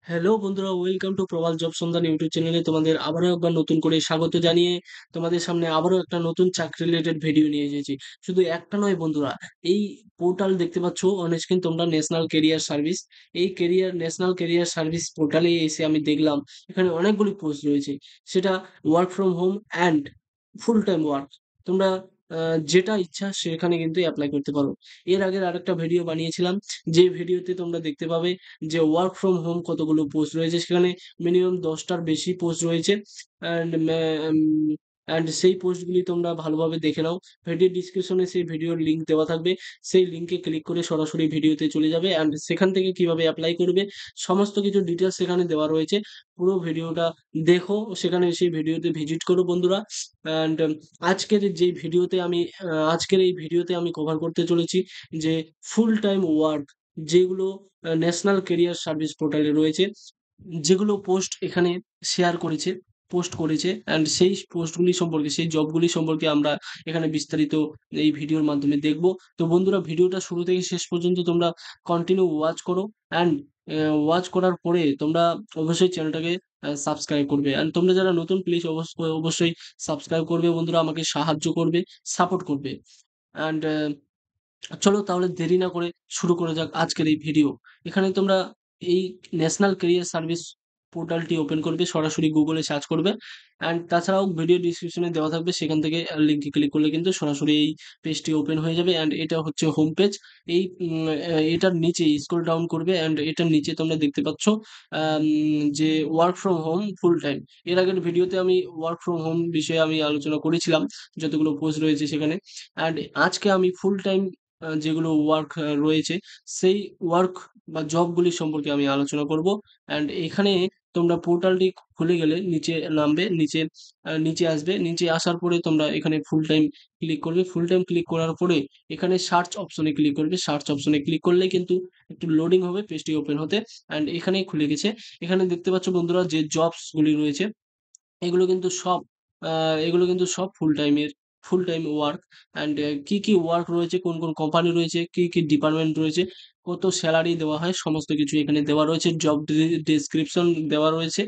Hello বন্ধুরা, welcome to Prabal job সন্ধান YouTube চ্যানেলে তোমাদের আবারও একবার নতুন করে স্বাগত জানিয়ে তোমাদের সামনে আবারও একটা নতুন চাকরি রিলেটেড ভিডিও নিয়ে এসেছি। শুধু একটা নয় বন্ধুরা, এই পোর্টাল দেখতে পাচ্ছ অন স্ক্রিন তোমরা, ন্যাশনাল কেরিয়ার সার্ভিস। এই ন্যাশনাল কেরিয়ার সার্ভিস পোর্টালে এসে আমি দেখলাম এখানে অনেকগুলি পোস্ট রয়েছে। সেটা work from home and full time work. তোমরা যেটা ইচ্ছা সেখানে কিন্তু অ্যাপ্লাই করতে পারো। এর আগের আরেকটা ভিডিও বানিয়েছিলাম, যে ভিডিওতে তোমরা দেখতে পাবে যে ওয়ার্ক ফ্রম হোম কতগুলো পোস্ট রয়েছে, সেখানে মিনিমাম 10টার বেশি পোস্ট রয়েছে। অ্যান্ড অ্যান্ড সেই পোস্টগুলি তোমরা ভালোভাবে দেখে নাও। ভিডিও ডিসক্রিপশনে সেই ভিডিওর লিঙ্ক দেওয়া থাকবে। সেই লিঙ্কে ক্লিক করে সরাসরি ভিডিওতে চলে যাবে, অ্যান্ড সেখান থেকে কিভাবে অ্যাপ্লাই করবে সমস্ত কিছু ডিটেলস সেখানে দেওয়া রয়েছে। পুরো ভিডিওটা দেখো, সেখানে সেই ভিডিওতে ভিজিট করো বন্ধুরা। অ্যান্ড আজকের এই ভিডিওতে আমি কভার করতে চলেছি যে ফুল টাইম ওয়ার্ক, যেগুলো ন্যাশনাল কেরিয়ার সার্ভিস পোর্টালে রয়েছে, যেগুলো পোস্ট এখানে শেয়ার করেছে, পোস্ট করেছে, অ্যান্ড সেই পোস্টগুলি সম্পর্কে, সেই জবগুলি সম্পর্কে আমরা এখানে বিস্তারিত এই ভিডিওর মাধ্যমে দেখব। তো বন্ধুরা, ভিডিওটা শুরু থেকে শেষ পর্যন্ত তোমরা কন্টিনিউ ওয়াচ করো, অ্যান্ড ওয়াচ করার পরে তোমরা অবশ্যই চ্যানেলটাকে সাবস্ক্রাইব করবে। অ্যান্ড তোমরা যারা নতুন, প্লিজ অবশ্যই সাবস্ক্রাইব করবে বন্ধুরা, আমাকে সাহায্য করবে, সাপোর্ট করবে। অ্যান্ড চলো তাহলে দেরি না করে শুরু করা যাক আজকের এই ভিডিও। এখানে তোমরা এই ন্যাশনাল ক্যারিয়ার সার্ভিস পোর্টালটি ওপেন করবে, সরাসরি গুগলে সার্চ করবে, অ্যান্ড তাছাড়াও ভিডিও ডিসক্রিপশনে দেওয়া থাকবে, সেখান থেকে লিঙ্কে ক্লিক করলে কিন্তু সরাসরি এই পেজটি ওপেন হয়ে যাবে। অ্যান্ড এটা হচ্ছে হোম পেজ। এটার নিচে স্ক্রল ডাউন করবে, অ্যান্ড এটার নিচে তোমরা দেখতে পাচ্ছ যে work from home full time. এর আগের ভিডিওতে আমি ওয়ার্ক ফ্রম হোম বিষয়ে আমি আলোচনা করেছিলাম, যতগুলো পোস্ট রয়েছে সেখানে। অ্যান্ড আজকে আমি ফুল টাইম যেগুলো ওয়ার্ক রয়েছে, সেই ওয়ার্ক বা জবগুলি সম্পর্কে আমি আলোচনা করব। অ্যান্ড এখানে তোমরা পোর্টালটি খুলে গেলে নিচে নামবে, নিচে আসবে, নিচে আসার পরে তোমরা এখানে ফুল টাইম ক্লিক করবে। ফুল টাইম ক্লিক করার পরে এখানে সার্চ অপশনে ক্লিক করবে। সার্চ অপশনে ক্লিক করলে কিন্তু একটু লোডিং হবে পেজটি ওপেন হতে। অ্যান্ড এখানেই খুলে গেছে। এখানে দেখতে পাচ্ছ বন্ধুরা যে জবস গুলি রয়েছে, এগুলো কিন্তু সব ফুল টাইম ওয়ার্ক। অ্যান্ড কি কি ওয়ার্ক রয়েছে, কোন কোন কোম্পানি রয়েছে, কি কি ডিপার্টমেন্ট রয়েছে, কত স্যালারি দেওয়া হয়, সমস্ত কিছু এখানে দেওয়া রয়েছে। জব ডেসক্রিপশন দেওয়া রয়েছে।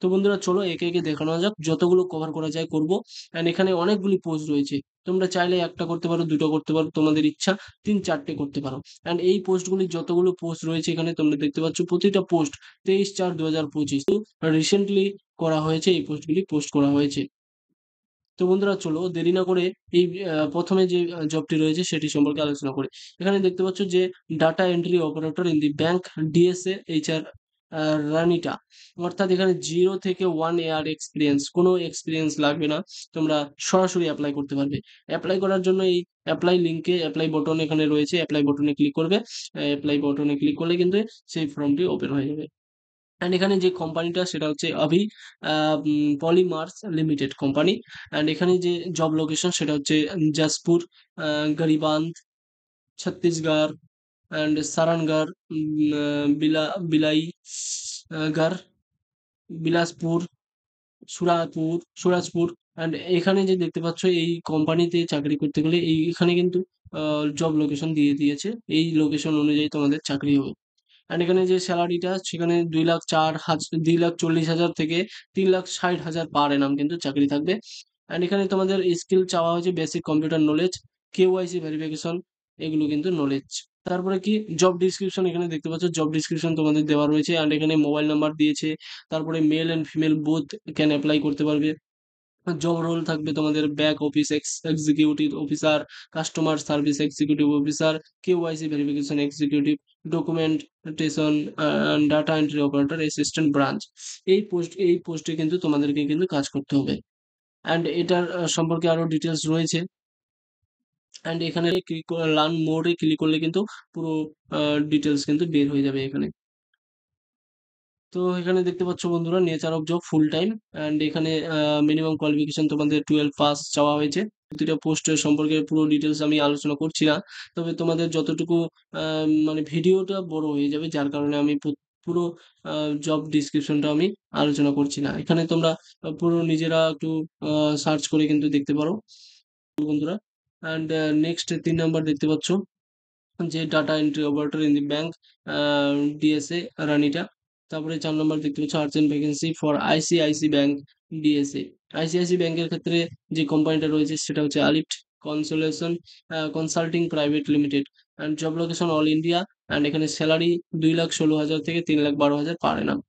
তো বন্ধুরা চলো একে একে দেখানো যাক, যতগুলো কভার করা যায় করব। অ্যান্ড এখানে অনেকগুলি পোস্ট রয়েছে, তোমরা চাইলে একটা করতে পারো, দুটো করতে পারো, তোমাদের ইচ্ছা, তিন চারটে করতে পারো। অ্যান্ড এই পোস্টগুলি যতগুলো পোস্ট রয়েছে এখানে তোমরা দেখতে পাচ্ছ, প্রতিটা পোস্ট 23/4/2025 রিসেন্টলি করা হয়েছে, এই পোস্টগুলি পোস্ট করা হয়েছে। তো বন্ধুরা চলো দেরি না করে এই প্রথমে যে জবটি রয়েছে সেটি সম্পর্কে আলোচনা করি। এখানে দেখতে পাচ্ছ যে data entry operator in the bank, DSA HR রানিটা। অর্থাৎ এখানে 0 থেকে 1 ইয়ার এক্সপিরিয়েন্স, কোনো এক্সপিরিয়েন্স লাগবে না, তোমরা সরাসরি অ্যাপ্লাই করতে পারবে। অ্যাপ্লাই করার জন্য এই অ্যাপ্লাই বটন এখানে রয়েছে, অ্যাপ্লাই বটনে ক্লিক করবে। অ্যাপ্লাই বটনে ক্লিক করলে কিন্তু সেই ফর্মটি ওপেন হয়ে যাবে। অ্যান্ড এখানে যে কোম্পানিটা সেটা হচ্ছে Avi polymers limited company. And এখানে যে জব লোকেশন সেটা হচ্ছে জাসপুর, গরিবান্ধ, ছত্তিশগড়, অ্যান্ড সারানগড়, বিলাই গড়, বিলাসপুর, সুরাজপুর। অ্যান্ড এখানে যে দেখতে পাচ্ছ, এই কোম্পানিতে চাকরি করতে গেলে এখানে কিন্তু জব লোকেশন দিয়ে দিয়েছে, এই লোকেশন অনুযায়ী তোমাদের চাকরি হবে। অ্যান্ড এখানে যে স্যালারিটা সেখানে 2,40,000 থেকে 3,60,000 পার এনাম কিন্তু চাকরি থাকবে। অ্যান্ড এখানে তোমাদের স্কিল চাওয়া হয়েছে basic computer knowledge, KYC verification, এগুলো কিন্তু নলেজ। তারপরে কি জব ডিসক্রিপশন এখানে দেখতে পাচ্ছ, জব ডিসক্রিপশন তোমাদের দেওয়া রয়েছে। অ্যান্ড এখানে মোবাইল নাম্বার দিয়েছে। তারপরে male and female both can apply করতে পারবে। জব রোল থাকবে তোমাদের back office executive officer, customer service executive officer, KYC verification executive, documentation, data entry operator, assistant branch. এই পোস্টে কিন্তু তোমাদেরকে কিন্তু কাজ করতে হবে। অ্যান্ড এটার সম্পর্কে আরো ডিটেলস রয়েছে। অ্যান্ড এখানে ক্লিক করে লার্ন মোরে ক্লিক করলে কিন্তু পুরো ডিটেলস কিন্তু বের হয়ে যাবে এখানে। তো এখানে দেখতে পাচ্ছ বন্ধুরা, nature of job full time. And এখানে মিনিমাম কোয়ালিফিকেশন তোমাদের 12 পাস চাওয়া হয়েছে। প্রতিটা পোস্টের সম্পর্কে পুরো ডিটেলস আমি আলোচনা করছি না, তবে তোমাদের যতটুকু মানে ভিডিওটা বড় হয়ে যাবে, যার কারণে আমি পুরো জব ডিসক্রিপশনটা আমি আলোচনা করছি না। এখানে তোমরা পুরো নিজেরা একটু সার্চ করে কিন্তু দেখতে পারো বন্ধুরা। অ্যান্ড নেক্সট 3 নাম্বার দেখতে পাচ্ছ যে data entry operator in the bank, DSA রানিটা। তারপরে ৪ নম্বর দেখতে পাচ্ছ urgent vacancy for ICICI bank DSA. ICICI ব্যাংকের ক্ষেত্রে যে কোম্পানিটা রয়েছে সেটা হচ্ছে আলিপ্ট consolation consulting private limited and job location all India and এখানে স্যালারি 2,16,000 থেকে 3,12,000 পার অ্যানাম।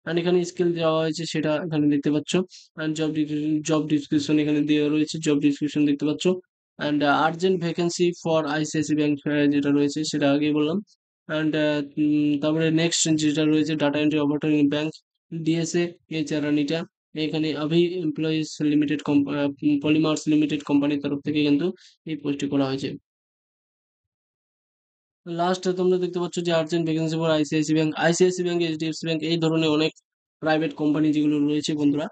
অ্যান্ড এখানে স্কিল দেওয়া হয়েছে সেটা এখানে দেখতে পাচ্ছ। অ্যান্ড জব ডিসক্রিপশন এখানে দেওয়া রয়েছে, জব ডিসক্রিপশন দেখতে পাচ্ছ। And urgent vacancy for ICICI bank যেটা রয়েছে সেটা আগেই বললাম। অ্যান্ড তারপরে নেক্সট যেটা রয়েছে data entry operator in bank DSA রানিটা এখানে আভি এমপ্লয়িজ লিমিটেড পলিমার্স লিমিটেড কোম্পানির তরফ থেকে কিন্তু এই পোস্টটি করা হয়েছে। লাস্টে তোমরা দেখতে পাচ্ছ যে urgent vacancy for ICICI bank, ICICI bank, HDFC bank এই ধরনের অনেক প্রাইভেট কোম্পানি যেগুলো রয়েছে বন্ধুরা,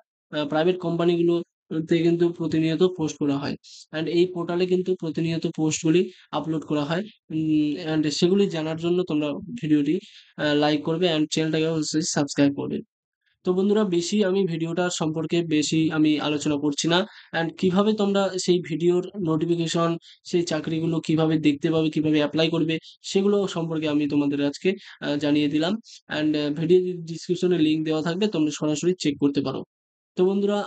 প্রাইভেট কোম্পানিগুলোতে কিন্তু প্রতিনিয়ত পোস্ট করা হয়। অ্যান্ড এই পোর্টালে কিন্তু প্রতিনিয়ত পোস্টগুলি আপলোড করা হয়। অ্যান্ড সেগুলি জানার জন্য তোমরা ভিডিওটি লাইক করবে অ্যান্ড চ্যানেলটাকে অবশ্যই সাবস্ক্রাইব করবে। তো বন্ধুরা বেশি আমি ভিডিওটার সম্পর্কে বেশি আমি আলোচনা করছি না। অ্যান্ড কিভাবে তোমরা সেই ভিডিওর নোটিফিকেশন, সেই চাকরিগুলো কিভাবে দেখতে পাবে, কিভাবে অ্যাপ্লাই করবে সেগুলো সম্পর্কে আমি তোমাদের আজকে জানিয়ে দিলাম। অ্যান্ড ভিডিও ডিসক্রিপশনে লিঙ্ক দেওয়া থাকবে, তোমরা সরাসরি চেক করতে পারো। তো বন্ধুরা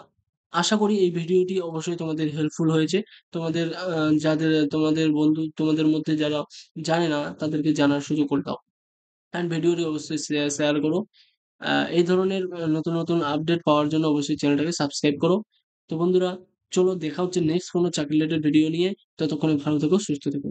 আশা করি এই ভিডিওটি অবশ্যই তোমাদের হেল্পফুল হয়েছে। তোমাদের যাদের তোমাদের বন্ধু তোমাদের মধ্যে যারা জানে না তাদেরকে জানার সুযোগ করে দাও। অ্যান্ড ভিডিওটি অবশ্যই শেয়ার করো। এই ধরনের নতুন, নতুন আপডেট পাওয়ার জন্য অবশ্যই চ্যানেলটাকে সাবস্ক্রাইব করো। তো বন্ধুরা চলো দেখা হচ্ছে নেক্সট কোনো চাকরি রিলেটেড ভিডিও নিয়ে। ততক্ষণে ভালো থেকো, সুস্থ থেকো।